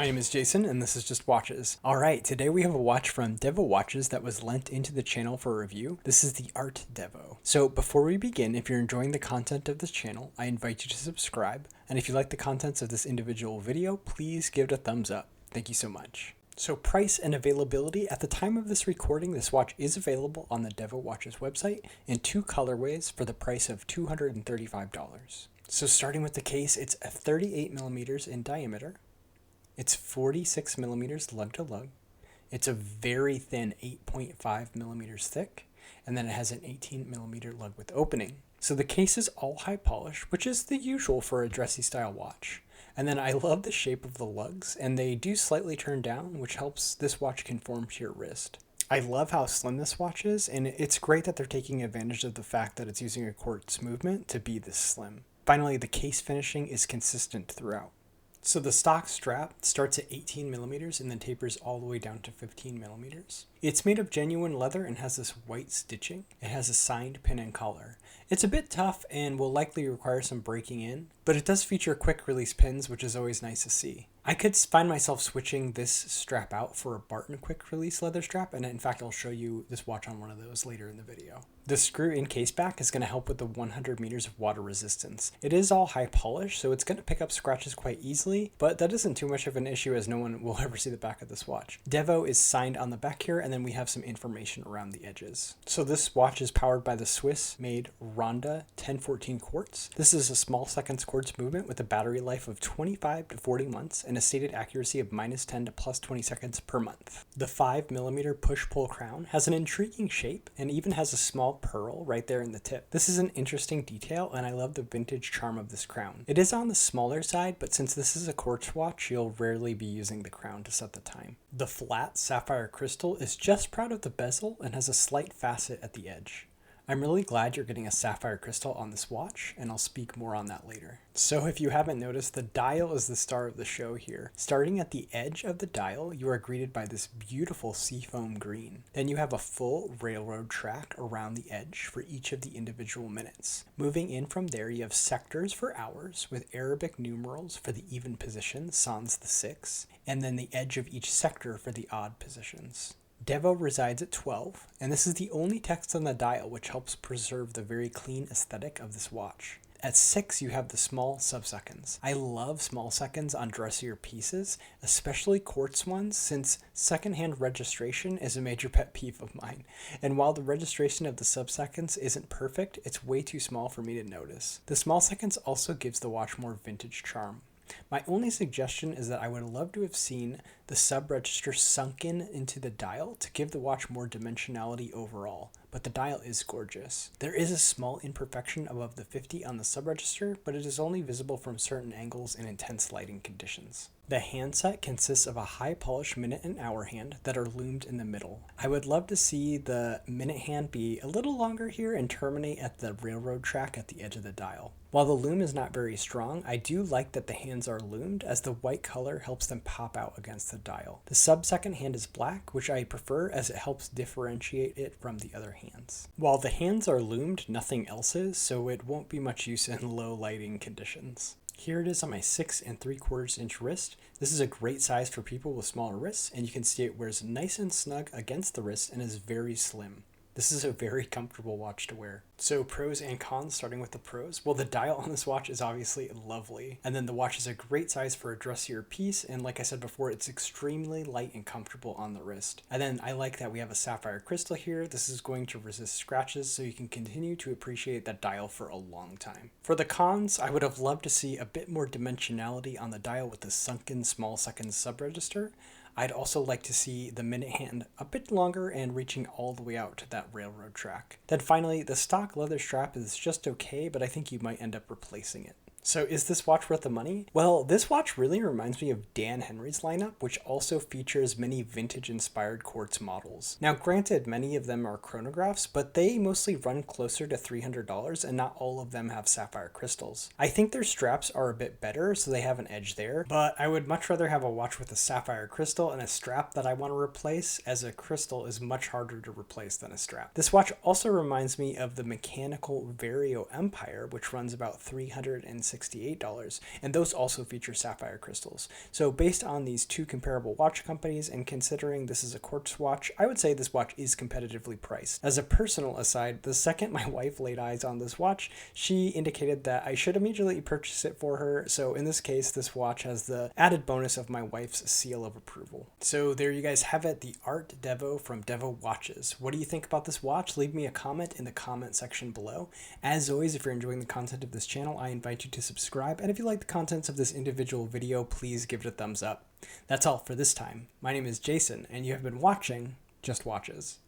My name is Jason, and this is Just Watches. Alright, today we have a watch from Devo Watches that was lent into the channel for review. This is the Art Devo. So before we begin, if you're enjoying the content of this channel, I invite you to subscribe, and if you like the contents of this individual video, please give it a thumbs up. Thank you so much. So price and availability. At the time of this recording, this watch is available on the Devo Watches website in two colorways for the price of $235. So starting with the case, it's a 38 millimeters in diameter. It's 46 millimeters lug to lug. It's a very thin 8.5 millimeters thick, and then it has an 18 millimeter lug width opening. So the case is all high polish, which is the usual for a dressy style watch. And then I love the shape of the lugs, and they do slightly turn down, which helps this watch conform to your wrist. I love how slim this watch is, and it's great that they're taking advantage of the fact that it's using a quartz movement to be this slim. Finally, the case finishing is consistent throughout. So the stock strap starts at 18 millimeters and then tapers all the way down to 15 millimeters. It's made of genuine leather and has this white stitching. It has a signed pin and collar. It's a bit tough and will likely require some breaking in, but it does feature quick release pins, which is always nice to see. I could find myself switching this strap out for a Barton quick release leather strap, and in fact I'll show you this watch on one of those later in the video. The screw-in case back is going to help with the 100 meters of water resistance. It is all high polish, so it's going to pick up scratches quite easily, but that isn't too much of an issue as no one will ever see the back of this watch. Devo is signed on the back here, and then we have some information around the edges. So this watch is powered by the Swiss-made Ronda 1014 quartz. This is a small seconds quartz movement with a battery life of 25 to 40 months and a stated accuracy of -10 to +20 seconds per month. The 5 millimeter push-pull crown has an intriguing shape and even has a small pearl right there in the tip. This is an interesting detail, and I love the vintage charm of this crown. It is on the smaller side, but since this is a quartz watch, you'll rarely be using the crown to set the time. The flat sapphire crystal is just proud of the bezel and has a slight facet at the edge. I'm really glad you're getting a sapphire crystal on this watch, and I'll speak more on that later. So if you haven't noticed, the dial is the star of the show here. Starting at the edge of the dial, you are greeted by this beautiful seafoam green. Then you have a full railroad track around the edge for each of the individual minutes. Moving in from there, you have sectors for hours with Arabic numerals for the even position, sans the 6, and then the edge of each sector for the odd positions. Devo resides at 12, and this is the only text on the dial, which helps preserve the very clean aesthetic of this watch. At 6, you have the small subseconds. I love small seconds on dressier pieces, especially quartz ones, since secondhand registration is a major pet peeve of mine. And while the registration of the subseconds isn't perfect, it's way too small for me to notice. The small seconds also gives the watch more vintage charm. My only suggestion is that I would love to have seen the sub-register sunken into the dial to give the watch more dimensionality overall, but the dial is gorgeous. There is a small imperfection above the 50 on the sub-register, but it is only visible from certain angles in intense lighting conditions. The handset consists of a high polish minute and hour hand that are loomed in the middle. I would love to see the minute hand be a little longer here and terminate at the railroad track at the edge of the dial. While the lume is not very strong, I do like that the hands are loomed, as the white color helps them pop out against the dial. The sub-second hand is black, which I prefer as it helps differentiate it from the other hands. While the hands are loomed, nothing else is, so it won't be much use in low lighting conditions. Here it is on my 6 3/4 inch wrist. This is a great size for people with smaller wrists, and you can see it wears nice and snug against the wrist and is very slim. This is a very comfortable watch to wear. So pros and cons, starting with the pros. Well, the dial on this watch is obviously lovely. And then the watch is a great size for a dressier piece. And like I said before, it's extremely light and comfortable on the wrist. And then I like that we have a sapphire crystal here. This is going to resist scratches, so you can continue to appreciate that dial for a long time. For the cons, I would have loved to see a bit more dimensionality on the dial with the sunken small seconds sub-register. I'd also like to see the minute hand a bit longer and reaching all the way out to that railroad track. Then finally, the stock leather strap is just okay, but I think you might end up replacing it. So is this watch worth the money? Well, this watch really reminds me of Dan Henry's lineup, which also features many vintage-inspired quartz models. Now granted, many of them are chronographs, but they mostly run closer to $300 and not all of them have sapphire crystals. I think their straps are a bit better, so they have an edge there, but I would much rather have a watch with a sapphire crystal and a strap that I want to replace, as a crystal is much harder to replace than a strap. This watch also reminds me of the mechanical Vario Empire, which runs about $360 $168, and those also feature sapphire crystals. So based on these two comparable watch companies and considering this is a quartz watch, I would say this watch is competitively priced. As a personal aside, the second my wife laid eyes on this watch, she indicated that I should immediately purchase it for her. So in this case, this watch has the added bonus of my wife's seal of approval. So there you guys have it, the Art Devo from Devo Watches. What do you think about this watch? Leave me a comment in the comment section below. As always, if you're enjoying the content of this channel, I invite you to subscribe, and if you like the contents of this individual video, please give it a thumbs up. That's all for this time. My name is Jason, and you have been watching Just Watches.